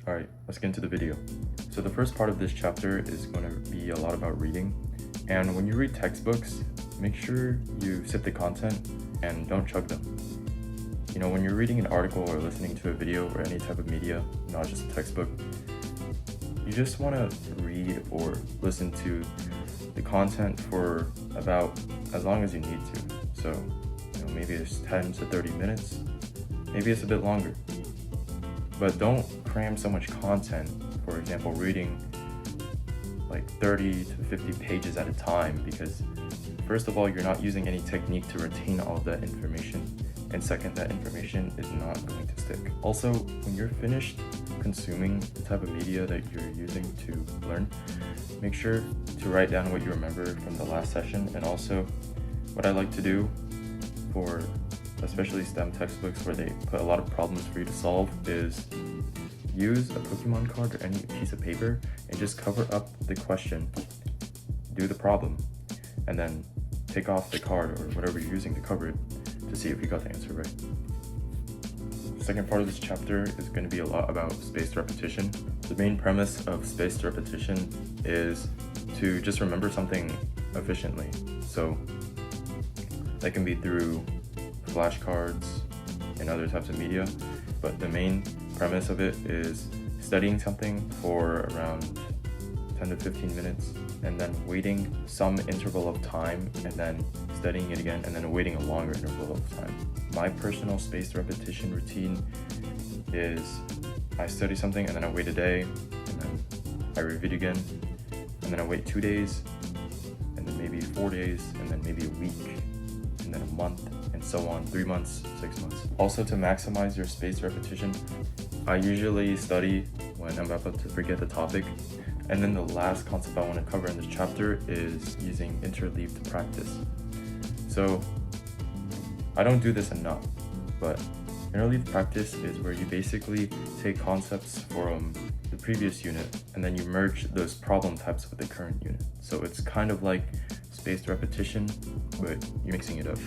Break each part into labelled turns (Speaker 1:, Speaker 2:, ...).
Speaker 1: Alright, let's get into the video. So the first part of this chapter is going to be a lot about reading. And when you read textbooks, make sure you sip the content and don't chug them. You know, when you're reading an article or listening to a video or any type of media, not just a textbook, you just want to read or listen to the content for about as long as you need to. So, you know, maybe it's 10 to 30 minutes, maybe it's a bit longer. But don't cram so much content, for example, reading like 30 to 50 pages at a time, because first of all, you're not using any technique to retain all of that information, and second, that information is not going to stick. Also, when you're finished consuming the type of media that you're using to learn, make sure to write down what you remember from the last session. And also, what I like to do for especially STEM textbooks where they put a lot of problems for you to solve is use a Pokemon card or any piece of paper and just cover up the question, do the problem, and then take off the card or whatever you're using to cover it to see if you got the answer right. The second part of this chapter is going to be a lot about spaced repetition. The main premise of spaced repetition is to just remember something efficiently. So that can be through flashcards and other types of media, but the main premise of it is studying something for around 10 to 15 minutes and then waiting some interval of time and then studying it again and then waiting a longer interval of time. My personal spaced repetition routine is I study something and then I wait a day and then I review it again and then I wait 2 days and then maybe 4 days and then maybe a week and then a month and so on, 3 months, 6 months. Also, to maximize your spaced repetition, I usually study when I'm about to forget the topic. And then the last concept I want to cover in this chapter is using interleaved practice. So I don't do this enough, but interleaved practice is where you basically take concepts from the previous unit and then you merge those problem types with the current unit. So it's kind of like spaced repetition, but you're mixing it up.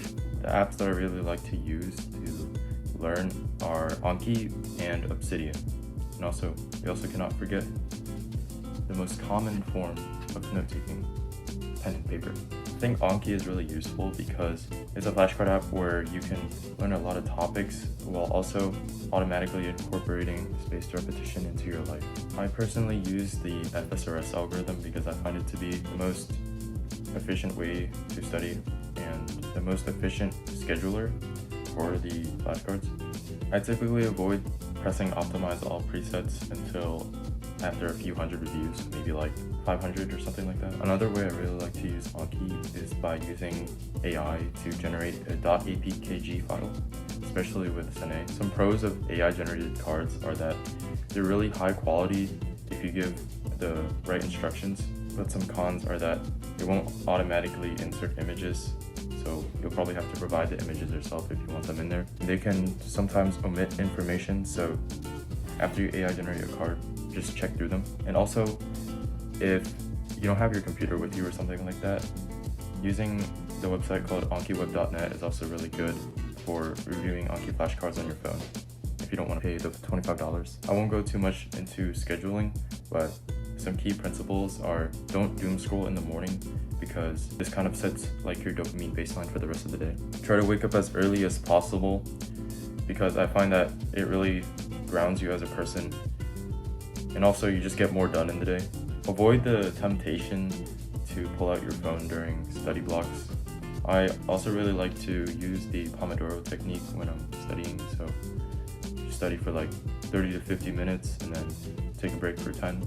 Speaker 1: The apps that I really like to use to learn are Anki and Obsidian. And also, we also cannot forget the most common form of note-taking, pen and paper. I think Anki is really useful because it's a flashcard app where you can learn a lot of topics while also automatically incorporating spaced repetition into your life. I personally use the FSRS algorithm because I find it to be the most efficient way to study and the most efficient scheduler for the flashcards. I typically avoid pressing optimize all presets until after a few hundred reviews, maybe like 500 or something like that. Another way I really like to use Anki is by using AI to generate a .apkg file, especially with Sene. Some pros of AI generated cards are that they're really high quality if you give the right instructions, but some cons are that it won't automatically insert images, so you'll probably have to provide the images yourself if you want them in there. They can sometimes omit information, so after you AI generate a card, just check through them. And also, if you don't have your computer with you or something like that, using the website called ankiweb.net is also really good for reviewing Anki flashcards on your phone if you don't want to pay the $25. I won't go too much into scheduling, but some key principles are don't doom scroll in the morning because this kind of sets like your dopamine baseline for the rest of the day. Try to wake up as early as possible because I find that it really grounds you as a person, and also you just get more done in the day. Avoid the temptation to pull out your phone during study blocks. I also really like to use the Pomodoro technique when I'm studying, so you study for like 30 to 50 minutes and then take a break for 10.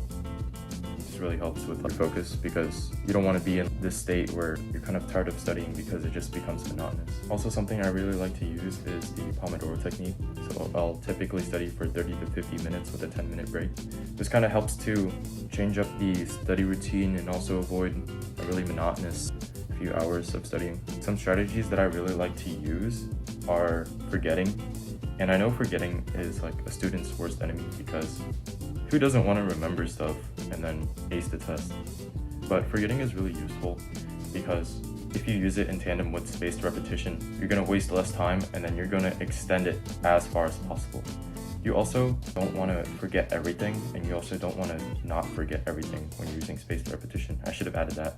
Speaker 1: This really helps with your focus because you don't want to be in this state where you're kind of tired of studying because it just becomes monotonous. Also, something I really like to use is the Pomodoro technique. So I'll typically study for 30 to 50 minutes with a 10-minute break. This kind of helps to change up the study routine and also avoid a really monotonous few hours of studying. Some strategies that I really like to use are forgetting. And I know forgetting is like a student's worst enemy because who doesn't want to remember stuff and then ace the test? But forgetting is really useful because if you use it in tandem with spaced repetition, you're going to waste less time and then you're going to extend it as far as possible. You also don't want to forget everything, and you also don't want to not forget everything when you're using spaced repetition. I should have added that.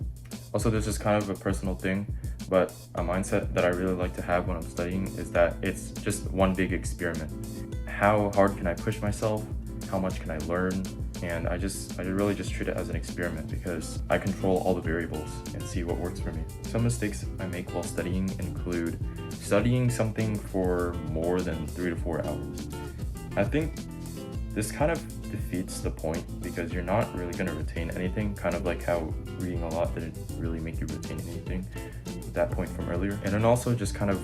Speaker 1: Also, this is kind of a personal thing, but a mindset that I really like to have when I'm studying is that it's just one big experiment. How hard can I push myself? How much can I learn? And I really just treat it as an experiment because I control all the variables and see what works for me. Some mistakes I make while studying include studying something for more than 3 to 4 hours. I think this kind of defeats the point because you're not really going to retain anything, kind of like how reading a lot didn't really make you retain anything at that point from earlier. And it also just kind of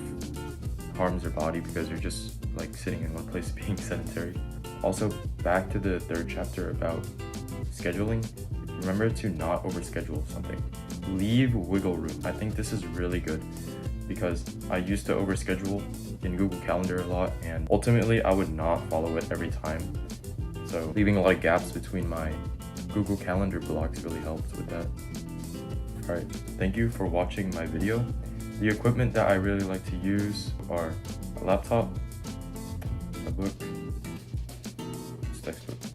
Speaker 1: harms your body because you're just like sitting in one place being sedentary. Also, back to the third chapter about scheduling, remember to not overschedule something. Leave wiggle room. I think this is really good because I used to overschedule in Google Calendar a lot, and ultimately I would not follow it every time. So leaving a lot of gaps between my Google Calendar blocks really helps with that. Alright, thank you for watching my video. The equipment that I really like to use are a laptop, a book, this textbook.